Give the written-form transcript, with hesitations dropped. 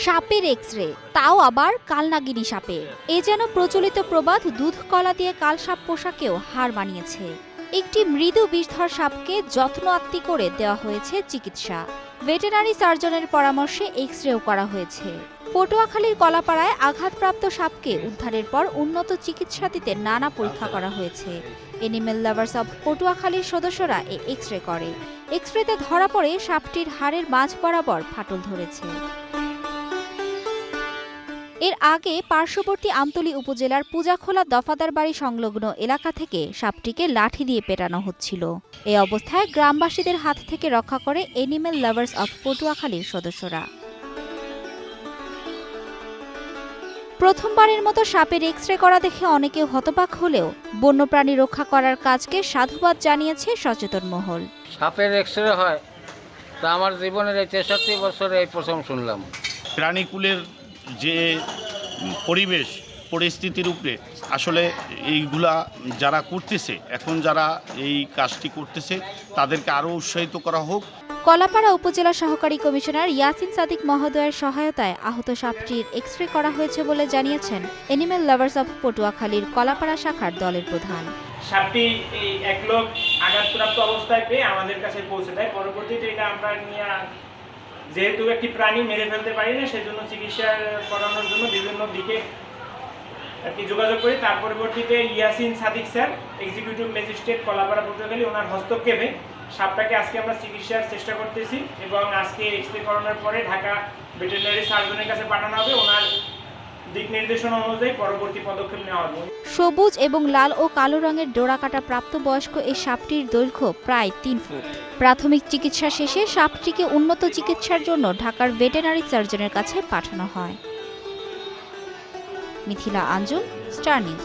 সাপের এক্স-রে, তাও আবার কালনাগিনী সাপের। এ যেন প্রচলিত প্রবাদ দুধ কলা দিয়ে কালসাপ পোশাকেও হার মানিয়েছে। একটি মৃদু বিষধর সাপকে যত্ন আত্তি করে দেওয়া হয়েছে চিকিৎসা। ভেটেরিনারি সার্জনের পরামর্শে এক্স-রেও করা হয়েছে। পটুয়াখালীর কলাপাড়ায় আঘাতপ্রাপ্ত সাপকে উদ্ধারের পর উন্নত চিকিৎসা দিতে নানা পরীক্ষা করা হয়েছে। এনিমেল লাভার্স অব পটুয়াখালীর সদস্যরা এই এক্স-রে করে। এক্স-রেতে ধরা পড়ে সাপটির হাড়ের মাঝ বরাবর ফাটল ধরেছে। এর আগে পার্শ্ববর্তী আমতলী উপজেলার পূজাখোলা দফাদার বাড়ি সংলগ্ন এলাকা থেকে সাপটিকে লাঠি দিয়ে পেটানো হচ্ছিল। এ অবস্থায় গ্রামবাসীদের হাত থেকে রক্ষা করে এনিমেল লাভার্স অব পটুয়াখালীর সদস্যরা। প্রথমবারের মতো সাপের এক্স-রে করা দেখে অনেকে হতবাক হলেও বন্যপ্রাণী রক্ষা করার কাজকে সাধুবাদ জানিয়েছে সচেতন মহল। সাপের এক্স-রে হয় তা আমার জীবনের এই 63 বছরে এই প্রথম শুনলাম। প্রাণীকুলের যে পরিবেশ পরিস্থিতির উপরে আসলে এইগুলা যারা করতেছে, এখন যারা এই কাজটি করতেছে তাদেরকে আরও উৎসাহিত করা হোক। কলাপাড়া উপজেলা সহকারী কমিশনার ইয়াসিন সাদিক মহোদয়ের সহায়তায় আহত সাপটির এক্স-রে করা হয়েছে বলে জানিয়েছেন এনিমেল লাভার্স অব পটুয়াখালীর কলাপাড়া শাখার দলের প্রধান। সাপটি এই এক লোক আঘাতপ্রাপ্ত অবস্থায় পেয়ে আমাদের কাছে পৌঁছে দেয়। পরবর্তীতে এটা আমরা নিয়ে, যেহেতু একটি প্রাণী মেরে ফেলতে পারি না, সেজন্য চিকিৎসা করানোর জন্য বিভিন্ন দিকে যোগাযোগ করি। তার পরবর্তীতে Yasin Sadik sir, executive magistrate Kalapara Patuakhali, ওনার হস্তক্ষেপে সাপটাকে আজকে আমরা চিকিৎসার চেষ্টা করতেছি এবং আজকে এক্স-রে করানোর পরে ঢাকা ভেটেরিনারি সার্জনের কাছে পাঠানো হবে। ওনার দিক নির্দেশনা অনুযায়ী পরবর্তী পদক্ষেপ নেওয়া হবে। সবুজ এবং লাল ও কালো রঙের ডোরাকাটা প্রাপ্তবয়স্ক এই সাপটির দৈর্ঘ্য প্রায় 3 ফুট। প্রাথমিক চিকিৎসা শেষে সাপটিকে উন্নত চিকিৎসার জন্য ঢাকার ভেটেরিনারি সার্জনের কাছে পাঠানো হয়। Mithila Anjum, star news.